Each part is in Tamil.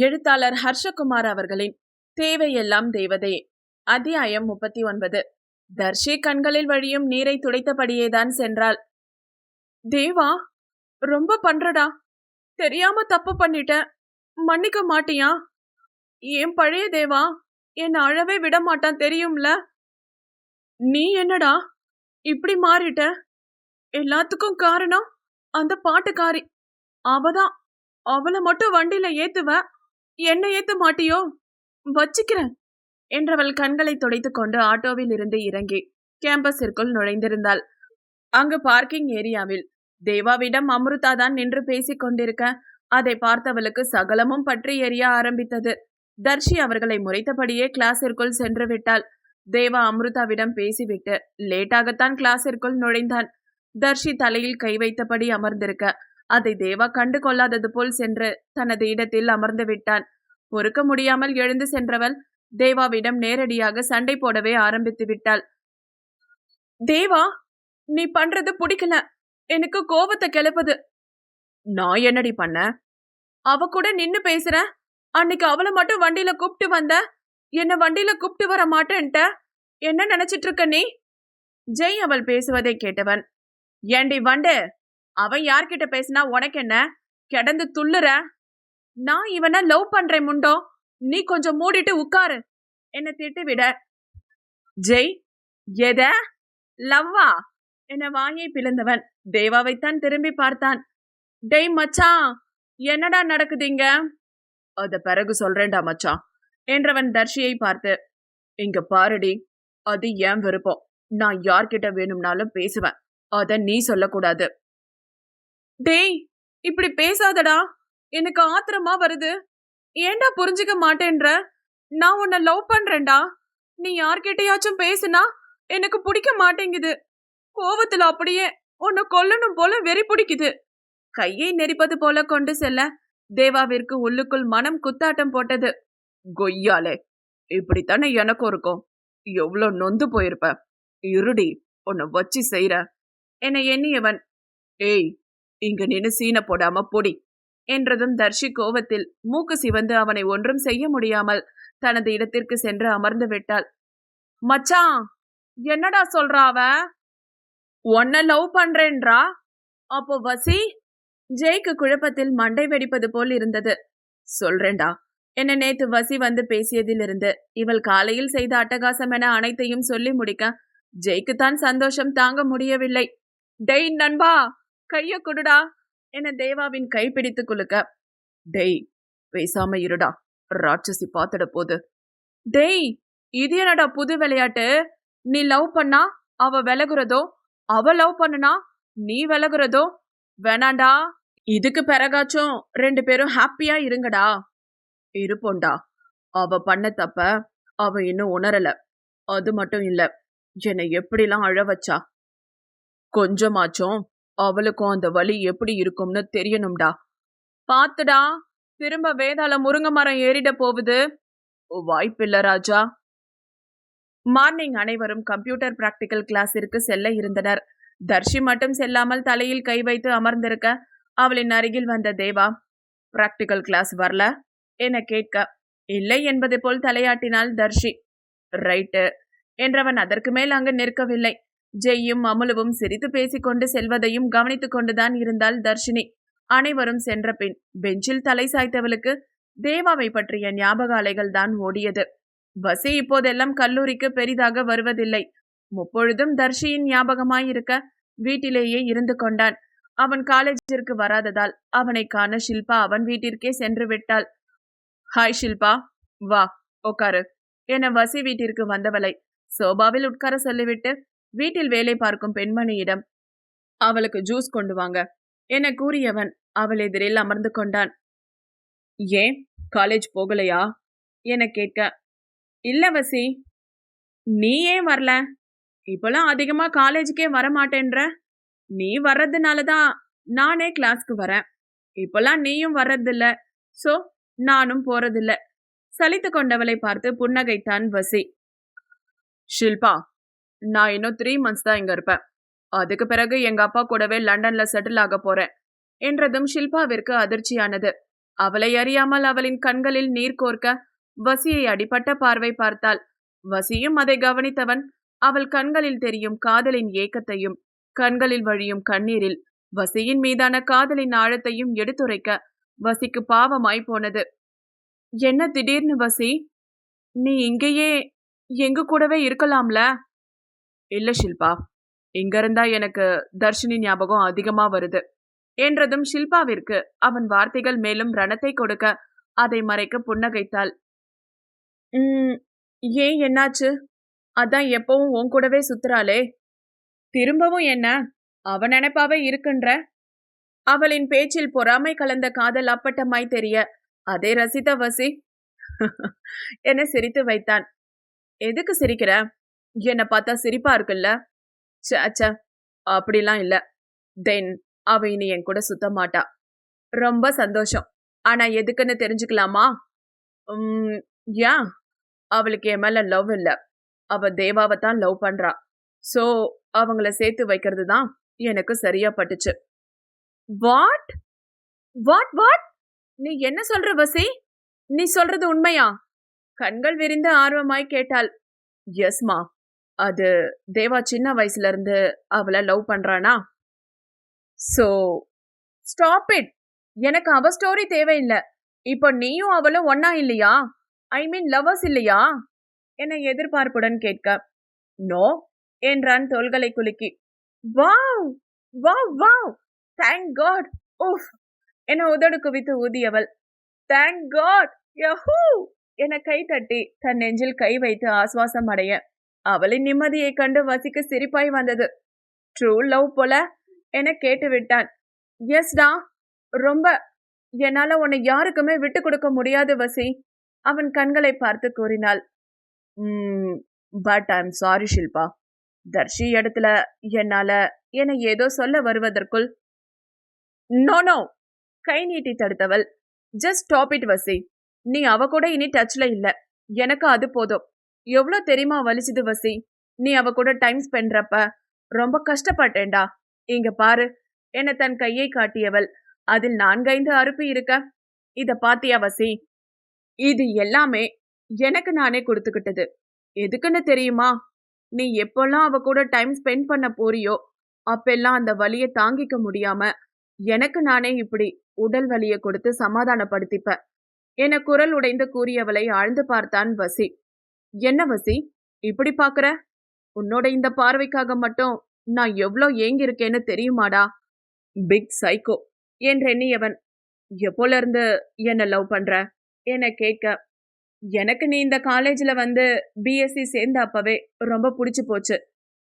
எழுத்தாளர் ஹர்ஷகுமார் அவர்களின் தேவையெல்லாம் தேவதையே. அத்தியாயம் 39. தர்ஷி கண்களில் வழியும் நீரை துடைத்தபடியேதான் சென்றாள். தேவா, ரொம்ப பண்றடா. தெரியாம தப்பு பண்ணிட்டேன், மன்னிக்க மாட்டியா? என் பழைய தேவா என்ன அழவே விட மாட்டான், தெரியும்ல? நீ என்னடா இப்படி மாறிட்ட? எல்லாத்துக்கும் காரணம் அந்த பாட்டுக்காரி. அவதான். அவளை மட்டும் வண்டியில ஏத்துவ, என்ன ஏத்த மாட்டியோ? வச்சுக்கிறேன் என்றவள் கண்களை துடைத்துக் கொண்டு ஆட்டோவில் இருந்து இறங்கி கேம்பஸிற்குள் நுழைந்திருந்தாள். அங்கு பார்க்கிங் ஏரியாவில் தேவாவிடம் அம்ருதா தான் நின்று பேசிக் கொண்டிருக்க அதை பார்த்தவளுக்கு சகலமும் பற்றி எரிய ஆரம்பித்தது. தர்ஷி அவர்களை முறைத்தபடியே கிளாஸிற்குள் சென்று விட்டாள். தேவா அம்ருதாவிடம் பேசிவிட்டு லேட்டாகத்தான் கிளாஸிற்குள் நுழைந்தான். தர்ஷி தலையில் கை வைத்தபடி அமர்ந்திருக்க அதை தேவா கண்டு கொள்ளாதது போல் சென்று தனது இடத்தில் அமர்ந்து விட்டான். பொறுக்க முடியாமல் எழுந்து சென்றவள் தேவாவிடம் நேரடியாக சண்டை போடவே ஆரம்பித்து விட்டாள். தேவா, நீ பண்றது பிடிக்கல, எனக்கு கோபத்தை கிளப்புது. நான் என்னடி பண்ண? அவ கூட நின்னு பேசுற. அன்னைக்கு அவளை மட்டும் வண்டியில கூப்பிட்டு வந்த, என்ன வண்டியில கூப்பிட்டு வர மாட்டேன்ட்ட. என்ன நினைச்சிட்டு இருக்க நீ? ஜெய் அவள் பேசுவதை கேட்டவன், ஏண்டி வண்டு, அவன் யார்கிட்ட பேசினா உனக்கு என்ன? கிடந்து துள்ளுற. நான் இவனை லவ் பண்றேன் முண்டோ, நீ கொஞ்சம் மூடிட்டு உட்காரு என்ன திட்டு விட. ஜெய், எத லவ்வா என வாயை பிளந்தவன் தேவாவைத்தான் திரும்பி பார்த்தான். டேய் மச்சான், என்னடா நடக்குதுங்க? அத பிறகு சொல்றேன்டா மச்சான் என்றவன் தர்ஷியை பார்த்து, இங்க பாருடி, அது ஏன் விருப்பம். நான் யார்கிட்ட வேணும்னாலும் பேசுவேன், அத நீ சொல்லக்கூடாது. டேய், இப்படி பேசாதடா, எனக்கு ஆத்திரமா வருது. ஏன்டா புரிஞ்சுக்க மாட்டேன்ற? நான் உன்னை லவ் பண்றேன்டா. நீ யார்கிட்டயாச்சும் பேசுனா எனக்கு பிடிக்க மாட்டேங்குது. கோவத்துல அப்படியே உன்னை கொல்லணும் போல வெறி பிடிக்குது. கையை நெரிப்பது போல கொண்டு செல்ல தேவாவிற்கு உள்ளுக்குள் மனம் குத்தாட்டம் போட்டது. கொய்யாலே, இப்படித்தானே எனக்கும் இருக்கும். எவ்வளவு நொந்து போயிருப்ப. இருடி, உன்னை வச்சு செய்யற என எண்ணியவன், ஏய், இங்க நின்னு சீன போடாம பொடி என்றதும் தர்ஷி கோவத்தில் மூக்கு சிவந்து அவனை ஒன்றும் செய்ய முடியாமல் தனது இடத்திற்கு சென்று அமர்ந்து விட்டாள். மச்சான், என்னடா சொல்றா அவ? உன்னை லவ் பண்றேன்றா? அப்போ வசி? ஜெய்க்கு குழப்பத்தில் மண்டை வெடிப்பது போல் இருந்தது. சொல்றேன்டா என்ன நேத்து வசி வந்து பேசியதிலிருந்து இவள் காலையில் செய்த அட்டகாசம் என அனைத்தையும் சொல்லி முடிக்க ஜெய்க்குத்தான் சந்தோஷம் தாங்க முடியவில்லை. டெய் நண்பா, கைய குடுடா என தேவாவின் கை பிடித்து குலுக்க, டெய் பேசாம இருடா, ராட்சசி பாத்துட போது. டெய், இது என்னடா புது விளையாட்டு? நீ லவ் பண்ணா அவ விலகுறதோ, அவ லவ் பண்ணுனா நீ விலகுறதோ? வேணாண்டா, இதுக்கு பிறகாச்சும் 2 பேரும் ஹாப்பியா இருங்கடா. இருப்போண்டா. அவ பண்ண தப்ப அவ இன்னும் உணரல. அது மட்டும் இல்ல, என்னை எப்படிலாம் அழ வச்சா. கொஞ்சமாச்சும் அவளுக்கும் அந்த வலி எப்படி இருக்கும்னு தெரியணும்டா. பாத்துடா, திரும்ப வேதாள முருங்கை மரம் ஏறிட போகுது. வாய்ப்பில்ல ராஜா. மார்னிங் அனைவரும் கம்ப்யூட்டர் பிராக்டிக்கல் கிளாஸிற்கு செல்ல இருந்தனர். தர்ஷி மட்டும் செல்லாமல் தலையில் கை வைத்து அமர்ந்திருக்க அவளின் அருகில் வந்த தேவா, பிராக்டிக்கல் கிளாஸ் வரல என கேட்க, இல்லை என்பது போல் தலையாட்டினாள் தர்ஷி. ரைட்டு என்றவன் அதற்கு மேல் அங்கு நிற்கவில்லை. ஜெய்யும் அமுலுவும் சிரித்து பேசிக்கொண்டு செல்வதையும் கவனித்துக் கொண்டுதான் இருந்தாள் தர்ஷினி. அனைவரும் சென்ற பின் பெஞ்சில் தலை சாய்த்தவளுக்கு தேவாவை பற்றிய ஞாபக அலைகள் தான் ஓடியது. வசி இப்போதெல்லாம் கல்லூரிக்கு பெரிதாக வருவதில்லை. முப்பொழுதும் தர்ஷியின் ஞாபகமாயிருக்க வீட்டிலேயே இருந்து கொண்டான். அவன் காலேஜிற்கு வராததால் அவனை காண ஷில்பா அவன் வீட்டிற்கே சென்று விட்டாள். ஹாய் ஷில்பா, வா உட்காரு என வசி வீட்டிற்கு வந்தவளை சோபாவில் உட்கார சொல்லிவிட்டு வீட்டில் வேலை பார்க்கும் பெண்மணியிடம், அவளுக்கு ஜூஸ் கொண்டு வாங்க என கூறியவன் அவள் எதிரில் அமர்ந்து கொண்டான். ஏன் காலேஜ் போகலையா என கேட்க, இல்ல வசி. நீ ஏன் வரல? இப்பெல்லாம் அதிகமா காலேஜுக்கே வரமாட்டேன்ற. நீ வர்றதுனாலதான் நானே கிளாஸ்க்கு வரேன். இப்பெல்லாம் நீயும் வர்றதில்ல, சோ நானும் போறதில்ல. சலித்து கொண்டவளை பார்த்து புன்னகைத்தான் வசி. ஷில்பா, நான் இன்னும் 3 months தான் இங்க இருப்பேன். அதுக்கு பிறகு எங்க அப்பா கூடவே லண்டன்ல செட்டில் ஆக போறேன் என்றதும் ஷில்பாவிற்கு அதிர்ச்சியானது. அவளை அறியாமல் அவளின் கண்களில் நீர் கோர்க்க வசியை அடிபட்ட பார்வை பார்த்தாள். வசியும் அதை கவனித்தவன் அவள் கண்களில் தெரியும் காதலின் ஏக்கத்தையும் கண்களில் வழியும் கண்ணீரில் வசியின் மீதான காதலின் ஆழத்தையும் எடுத்துரைக்க வசிக்கு பாவமாய் போனது. என்ன திடீர்னு வசி? நீ இங்கேயே எங்க கூடவே இருக்கலாம்ல? இல்ல ஷில்பா, இங்க இருந்தா எனக்கு தர்ஷினி ஞாபகம் அதிகமா வருது என்றதும் ஷில்பாவிற்கு அவன் வார்த்தைகள் மேலும் ரணத்தை கொடுக்க அதை மறைக்க புன்னகைத்தாள். ஏன் என்னாச்சு? அதான் எப்பவும் உன் கூடவே சுத்துறாளே, திரும்பவும் என்ன அவன் நினைப்பாவே இருக்குன்ற? அவளின் பேச்சில் பொறாமை கலந்த காதல் அப்பட்டமாய் தெரிய அதை ரசித்த வசி என சிரித்து வைத்தான். எதுக்கு சிரிக்கிற? என்னை பார்த்தா சிரிப்பா இருக்குல்ல? சேச்ச, அப்படிலாம் இல்ல. தென் அவ இனி என் கூட சுத்த மாட்டா. ரொம்ப சந்தோஷம். ஆனா எதுக்குன்னு தெரிஞ்சுக்கலாமா? ஏன்? அவளுக்கு என் மேல லவ் இல்ல. அவ தேவாவை தான் லவ் பண்றா. சோ அவங்கள சேர்த்து வைக்கிறது தான் எனக்கு சரியா பட்டுச்சு. What what what? நீ என்ன சொல்ற வசி? நீ சொல்றது உண்மையா? கண்கள் விரிந்து ஆர்வமாய் கேட்டாள். எஸ்மா, அது தேவா சின்ன வயசுல இருந்து அவளை லவ் பண்றானா? So stop it. எனக்கு அவ ஸ்டோரி தேவையில்லை. இப்போ நீயும் அவளும் ஒன்னா இல்லையா? ஐ மீன் லவர்ஸ் இல்லையா என எதிர்பார்ப்புடன் கேட்க, நோ என்றான் தோள்களை குலுக்கி. Wow wow wow, thank god. ஓஃப் என உதடு குவித்து ஊதியவள் தேங்க் காட் யஹூ என கை தட்டி தன் நெஞ்சில் கை வைத்து ஆஸ்வாசம் அடைய அவளின் நிம்மதியை கண்டு வசிக்கு சிரிப்பாய் வந்தது. ட்ரூ லவ் போல என கேட்டு விட்டான். எஸ்டா, ரொம்ப. என்னால உன்னை யாருக்குமே விட்டு கொடுக்க முடியாது வசி, அவன் கண்களை பார்த்து கூறினாள். But I am sorry Shilpa. Darshi இடத்துல என்னால என ஏதோ சொல்ல வருவதற்குள் நோ நோ கை நீட்டி தடுத்தவள். ஜஸ்ட் ஸ்டாப் இட் வசி. நீ அவ கூட இனி டச்ல இல்ல. எனக்கு அது போதும். எவ்வளோ தெரியுமா வலிச்சுது வசி, நீ அவ கூட டைம் ஸ்பெண்ட்றப்ப. ரொம்ப கஷ்டப்பட்டேன்டா. இங்க பாரு என தன் கையை காட்டியவள் அதில் 4-5 அறுப்பு இருக்க. இத பாத்தியா வசி? இது எல்லாமே எனக்கு நானே கொடுத்துக்கிட்டது. எதுக்குன்னு தெரியுமா? நீ எப்பெல்லாம் அவ கூட டைம் ஸ்பெண்ட் பண்ண போறியோ அப்பெல்லாம் அந்த வலியை தாங்கிக்க முடியாம எனக்கு நானே இப்படி உடல் வலியை கொடுத்து சமாதானப்படுத்திப்ப என குரல் உடைந்து கூறியவளை ஆழ்ந்து பார்த்தான் வசி. என்ன வசி இப்படி பாக்குற? உன்னோட இந்த பார்வைக்காக மட்டும் நான் எவ்வளோ ஏங்கியிருக்கேன்னு தெரியுமாடா? பிக் சைக்கோ என்றெண்ணியவன், எப்போல இருந்து என்ன லவ் பண்ற என கேட்க, எனக்கு நீ இந்த காலேஜ்ல வந்து பிஎஸ்சி சேர்ந்த அப்பவே ரொம்ப பிடிச்சு போச்சு.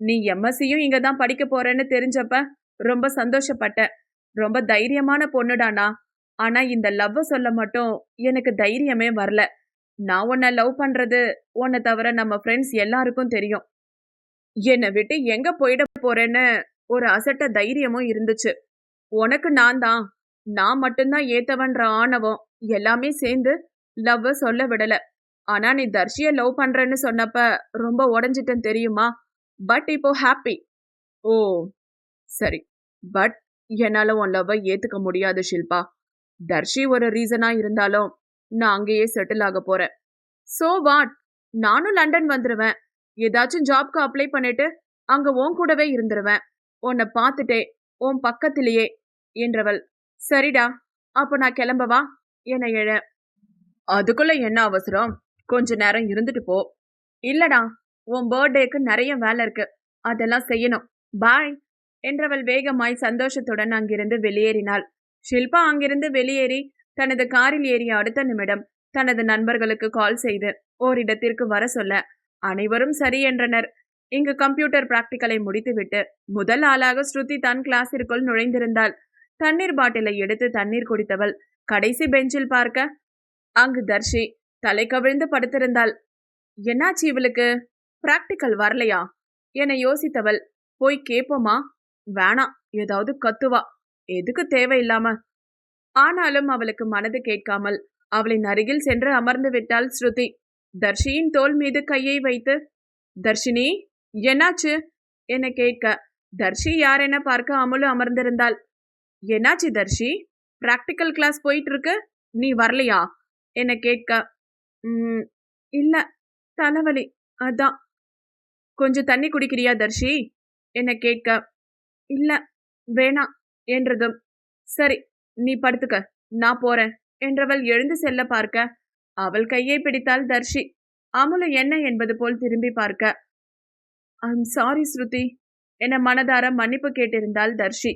நீ எம்எஸ்சியும் இங்க தான் படிக்க போறேன்னு தெரிஞ்சப்ப ரொம்ப சந்தோஷப்பட்டேன். ரொம்ப தைரியமான பொண்ணுடானா. ஆனா இந்த லவ் சொல்ல மட்டும் எனக்கு தைரியமே வரல. நான் உன்னை லவ் பண்றது உன்னை தவிர நம்ம ஃப்ரெண்ட்ஸ் எல்லாருக்கும் தெரியும். என்னை விட்டு எங்க போயிட போறேன்னு ஒரு அசட்ட தைரியமும் இருந்துச்சு. உனக்கு நான் மட்டும்தான் ஏத்தவன்ற ஆணவம் எல்லாமே சேர்ந்து லவ் சொல்ல விடல. ஆனா நீ தர்ஷிய லவ் பண்றேன்னு சொன்னப்ப ரொம்ப உடஞ்சிட்டேன் தெரியுமா? பட் இப்போ ஹாப்பி. ஓ சரி, பட் என்னால உன் லவ்வை ஏத்துக்க முடியாது ஷில்பா. தர்ஷி ஒரு ரீசனா இருந்தாலும் நான் அங்கேயே செட்டில் ஆக போறேன். So what? நானும் லண்டன் வந்துருவேன். ஏதாச்சும் ஜாப்க்கு அப்ளை பண்ணிட்டு அங்க உன் கூடவே இருந்துருவேன். உன்னை பார்த்துட்டே உன் பக்கத்திலேயே என்றவள். சரிடா, அப்ப நான் கிளம்பவா என எழ. அதுக்குள்ள என்ன அவசரம்? கொஞ்ச நேரம் இருந்துட்டு போ. இல்லடா, உன் பர்த்டேக்கு நிறைய வேலை இருக்கு, அதெல்லாம் செய்யணும். பாய் என்றவள் வேகமாய் சந்தோஷத்துடன் அங்கிருந்து வெளியேறினாள். ஷில்பா அங்கிருந்து வெளியேறி தனது காரில் ஏறிய அடுத்த நிமிடம் தனது நண்பர்களுக்கு கால் செய்து ஓரிடத்திற்கு வர சொல்ல அனைவரும் சரி என்றனர். இங்கு கம்ப்யூட்டர் பிராக்டிக்கலை முடித்துவிட்டு முதல் ஆளாக ஸ்ருதி தான் கிளாஸிற்குள் நுழைந்திருந்தாள். தண்ணீர் பாட்டிலை எடுத்து தண்ணீர் குடித்தவள் கடைசி பெஞ்சில் பார்க்க அங்கு தர்ஷி தலை கவிழ்ந்து படுத்திருந்தாள். என்னாச்சு இவளுக்கு? பிராக்டிக்கல் வரலையா என யோசித்தவள் போய் கேட்போமா? வேணாம், ஏதாவது கத்துவா. எதுக்கு தேவையில்லாம? ஆனாலும் அவளுக்கு மனது கேட்காமல் அவளின் அருகில் சென்று அமர்ந்து விட்டாள் ஸ்ருதி. தர்ஷியின் தோள் மீது கையை வைத்து, தர்ஷினி என்னாச்சு என கேட்க தர்ஷி யார் என பார்க்க அமுலு அமர்ந்திருந்தாள். என்னாச்சு தர்ஷி? பிராக்டிக்கல் கிளாஸ் போயிட்டு இருக்கு, நீ வரலையா என்ன கேட்க, "ம், இல்ல, தலைவலி, அதான்." "கொஞ்சம் தண்ணி குடிக்கிறியா தர்ஷி?" என்ன கேட்க, "இல்ல, வேணாம்." என்றதும், "சரி, நீ படுத்துக்க, நான் போறேன்." என்றவள் எழுந்து செல்ல பார்க்க, அவள் கையை பிடித்தாள் தர்ஷி. அமுலு என்ன என்பது போல் திரும்பி பார்க்க, "ஐம் சாரி ஸ்ருதி" என மனதார மன்னிப்பு கேட்டிருந்தாள் தர்ஷி.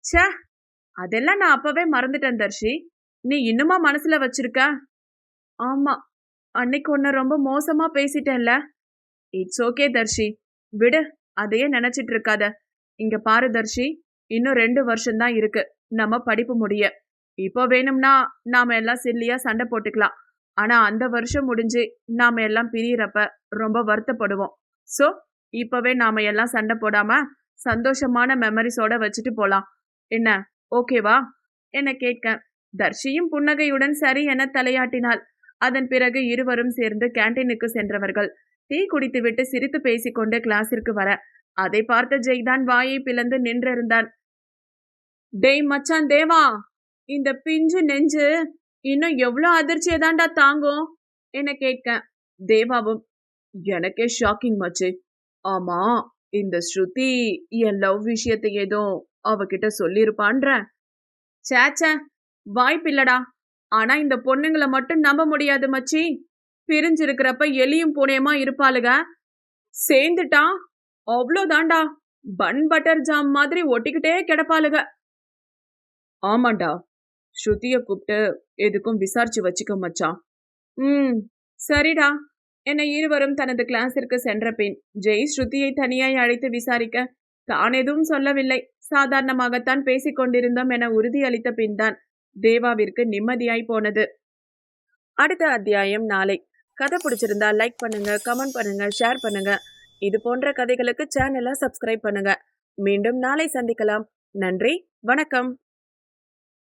ச்சே, அதெல்லாம் நான் அப்பவே மறந்துட்டேன் தர்ஷி. நீ இன்னுமா மனசுல வச்சிருக்க? ஆமா, அன்னைக்கு உன்னை ரொம்ப மோசமா பேசிட்டேன்ல. இட்ஸ் ஓகே தர்ஷி, விடு, அதையே நினைச்சிட்டு இருக்காத. இங்க பாரு தர்ஷி, இன்னும் 2 வருஷம்தான் இருக்கு நம்ம படிப்பு முடிய. இப்போ வேணும்னா நாம எல்லாம் சில்லியா சண்டை போட்டுக்கலாம். ஆனா அந்த வருஷம் முடிஞ்சு நாம எல்லாம் பிரியறப்ப ரொம்ப வருத்தப்படுவோம். சோ இப்பவே நாம எல்லாம் சண்டை போடாம சந்தோஷமான மெமரிஸோட வச்சுட்டு போலாம். என்ன, ஓகேவா என கேட்க, தர்ஷியும் புன்னகையுடன் சரி என தலையாட்டினாள். அதன் பிறகு இருவரும் சேர்ந்து கேண்டீனுக்கு சென்றவர்கள். டீ குடித்துவிட்டு சிரித்து பேசிக்கொண்டு கிளாஸிற்கு வர, அதை பார்த்த ஜெய்தான் வாயை பிளந்து நின்றிருந்தான். டேய் மச்சான் தேவா, இந்த பிஞ்சு நெஞ்சு இன்னும் எவ்வளோ அதிர்ச்சியை தாண்டா தாங்கும் என கேட்க, தேவாவும், எனக்கே ஷாக்கிங் மச்சு. ஆமா, இந்த ஸ்ருதி என் லவ் விஷயத்தை ஏதோ அவகிட்ட சொல்லிருப்பான்ற. சேச்சே, வாய்ப்பில்லடா. ஆனா இந்த பொண்ணுங்களை மட்டும் நம்ப முடியாது மச்சி. பிரிஞ்சிருக்கிறப்ப எலியும் பூனையுமா இருப்பாளுக. சேர்ந்துட்டா அவ்வளோதாண்டா, பன் பட்டர் ஜாம் மாதிரி ஒட்டிக்கிட்டே கிடப்பாளுக. ஆமாண்டா, ஸ்ருதிய கூப்பிட்டு எதுக்கும் விசாரிச்சு வச்சுக்க மச்சான். ம், சரிடா என இருவரும் தனது கிளாஸிற்கு சென்ற பின் ஜெய் ஸ்ருதியை தனியாய் அழைத்து விசாரிக்க, தான் எதுவும் சொல்லவில்லை, சாதாரணமாகத்தான் பேசிக் கொண்டிருந்தோம் என உறுதியளித்த பின்தான் தேவாவிற்கு நிம்மதியாய் போனது. அடுத்த அத்தியாயம் நாளை. கதை பிடிச்சிருந்தா லைக் பண்ணுங்க, கமெண்ட் பண்ணுங்க, ஷேர் பண்ணுங்க. இது போன்ற கதைகளுக்கு சேனலை சப்ஸ்கிரைப் பண்ணுங்க. மீண்டும் நாளை சந்திக்கலாம். நன்றி, வணக்கம்.